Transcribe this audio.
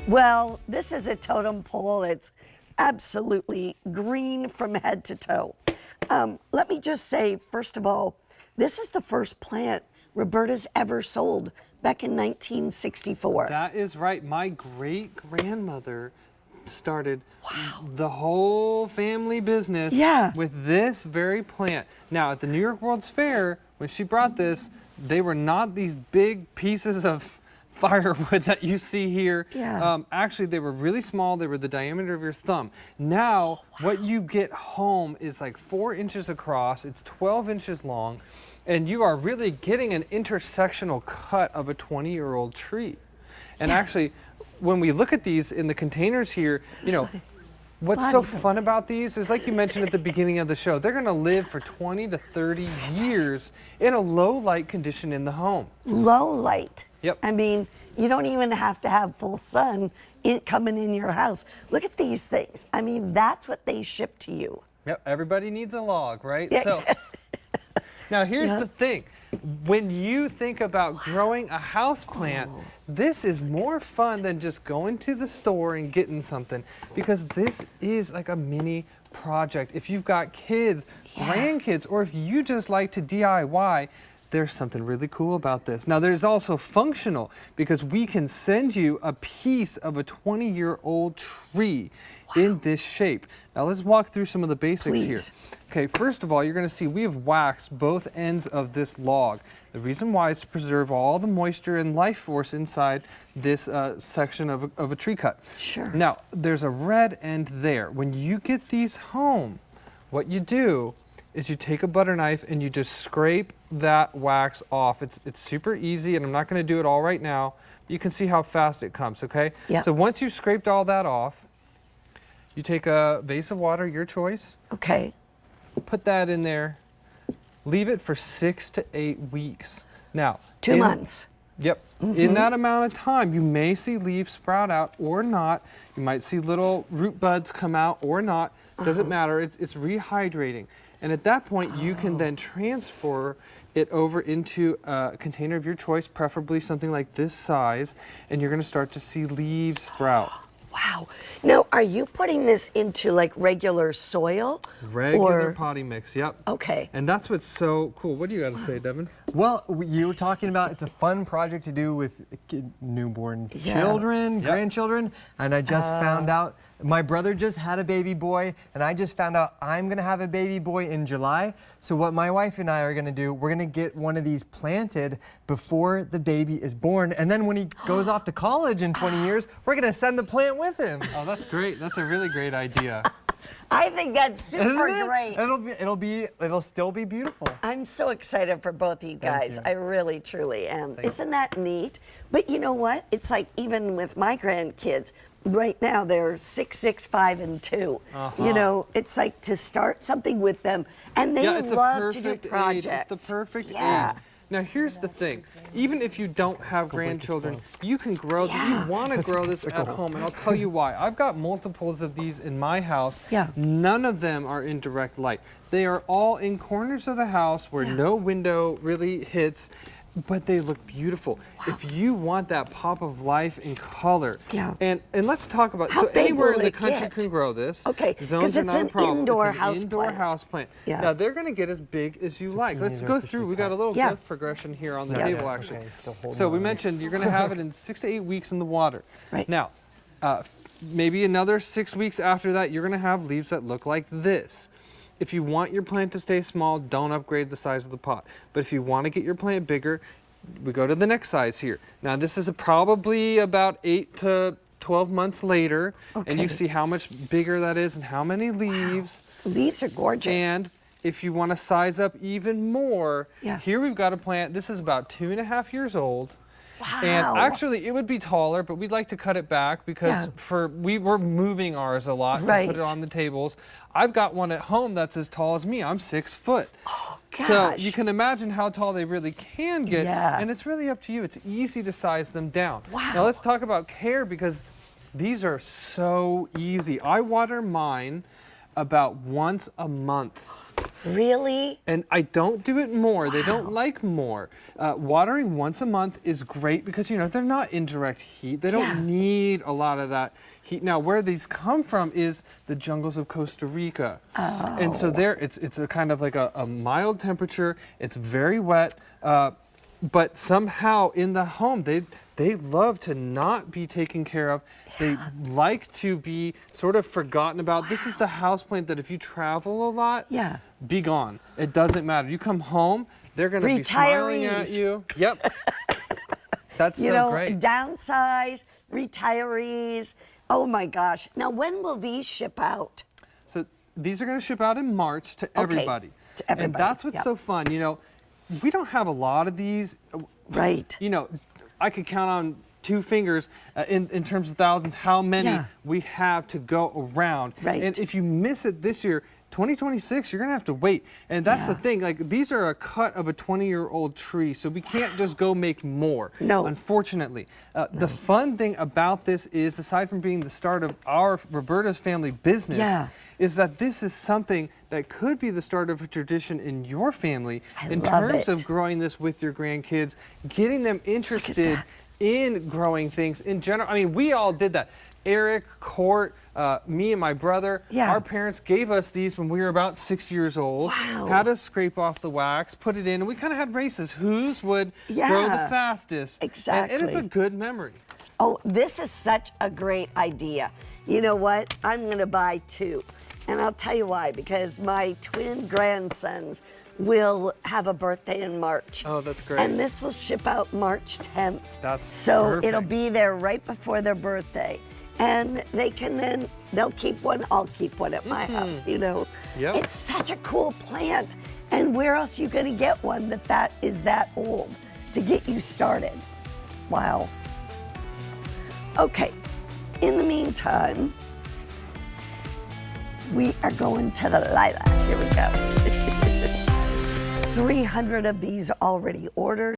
Well, this is a totem pole. It's absolutely green from head to toe. Let me just say, first of all, this is the first plant Roberta's ever sold back in 1964. That is right. My great-grandmother started the whole family business with this very plant. Now, at the New York World's Fair, when she brought this, they were not these big pieces of firewood that you see here. Actually, they were really small. They were the diameter of your thumb. Now, what you get home is like 4 inches across. It's 12 inches long. And you are really getting an intersectional cut of a 20-year-old tree. And actually, when we look at these in the containers here, you know, what's so fun about these is, like you mentioned at the beginning of the show, they're going to live for 20 to 30 years in a low light condition in the home. Low light. Yep. I mean, you don't even have to have full sun coming in your house. Look at these things. I mean, that's what they ship to you. Yep. Everybody needs a log, right? Yeah. So now here's the thing. When you think about growing a house plant, this is more fun than just going to the store and getting something, because this is like a mini project. If you've got kids, grandkids, or if you just like to DIY, there's something really cool about this. Now, there's also functional, because we can send you a piece of a 20-year-old tree in this shape. Now, let's walk through some of the basics here. Okay, first of all, you're going to see we have waxed both ends of this log. The reason why is to preserve all the moisture and life force inside this section of a tree cut. Sure. Now, there's a red end there. When you get these home, what you do is you take a butter knife and you just scrape that wax off. It's super easy, and I'm not going to do it all right now. You can see how fast it comes, okay? Yeah. So once you've scraped all that off, you take a vase of water, your choice. Okay. Put that in there. Leave it for 6 to 8 weeks. Now, 2 months. Yep. In that amount of time, you may see leaves sprout out or not. You might see little root buds come out or not. Doesn't matter. It's rehydrating. And at that point, you can then transfer it over into a container of your choice, preferably something like this size, and you're going to start to see leaves sprout. Wow. Now, are you putting this into like regular soil? Regular potty mix, yep. Okay. And that's what's so cool. What do you got to say, Devin? Well, you were talking about it's a fun project to do with newborn children, grandchildren, and I just found out my brother just had a baby boy, and I just found out I'm going to have a baby boy in July. So what my wife and I are going to do, we're going to get one of these planted before the baby is born, and then when he goes off to college in 20 years, we're going to send the plant with him. Oh, that's great. That's a really great idea. I think that's super great. It'll still be beautiful. I'm so excited for both of you guys. I really, truly am. Isn't that neat? But you know what? It's like even with my grandkids, right now they're 6, 6, 5, and 2. You know, it's like to start something with them, and they love to do projects. It's the perfect age. Now, here's the thing. Even if you don't have grandchildren, you can grow this. You want to grow this at home, and I'll tell you why. I've got multiples of these in my house. None of them are in direct light. They are all in corners of the house where no window really hits, but they look beautiful. If you want that pop of life and color, and let's talk about, so anywhere in the country can grow this. Okay, because it's an indoor house plant. Now they're going to get as big as you like. Let's go through. We got a little growth progression here on the table, actually. So we mentioned you're going to have it in 6 to 8 weeks in the water. Now, maybe another 6 weeks after that, you're going to have leaves that look like this. If you want your plant to stay small, don't upgrade the size of the pot. But if you want to get your plant bigger, we go to the next size here. Now, this is probably about 8 to 12 months later, and you see how much bigger that is and how many leaves. Leaves are gorgeous. And if you want to size up even more, here we've got a plant. This is about 2.5 years old. And actually, it would be taller, but we'd like to cut it back because we're moving ours a lot to put it on the tables. I've got one at home that's as tall as me. I'm 6 foot. Oh, gosh. So you can imagine how tall they really can get. And it's really up to you. It's easy to size them down. Now let's talk about care, because these are so easy. I water mine about once a month. Really? And I don't do it more. They don't like more. Watering once a month is great because, you know, they're not in direct heat. They don't need a lot of that heat. Now, where these come from is the jungles of Costa Rica. And so there, it's a kind of like a mild temperature. It's very wet. But somehow in the home, they love to not be taken care of. They like to be sort of forgotten about. This is the houseplant that if you travel a lot, be gone. It doesn't matter. You come home, they're going to be smiling at you. Yep. That's so great. Downsize, retirees. Oh my gosh. Now, when will these ship out? So these are going to ship out in March to everybody. To everybody. And that's what's so fun. You know, we don't have a lot of these. Right. You know, I could count on 2 fingers in terms of thousands how many we have to go around. Right. And if you miss it this year, 2026, you're going to have to wait. And that's the thing. Like, these are a cut of a 20-year-old tree, so we can't just go make more. No. Unfortunately. The fun thing about this is, aside from being the start of our Roberta's family business, is that this is something that could be the start of a tradition in your family in terms of growing this with your grandkids, getting them interested in growing things in general. I mean, we all did that. Eric, Court, me and my brother, our parents gave us these when we were about 6 years old, had us scrape off the wax, put it in, and we kind of had races. Whose would grow the fastest? Exactly. And it's a good memory. Oh, this is such a great idea. You know what? I'm going to buy 2. And I'll tell you why, because my twin grandsons will have a birthday in March. Oh, that's great. And this will ship out March 10th. That's so perfect. It'll be there right before their birthday. And they can then, they'll keep one, I'll keep one at my house, you know. Yep. It's such a cool plant. And where else are you going to get one that is that old to get you started? Wow. Okay, in the meantime, we are going to the lilac. Here we go. 300 of these already ordered.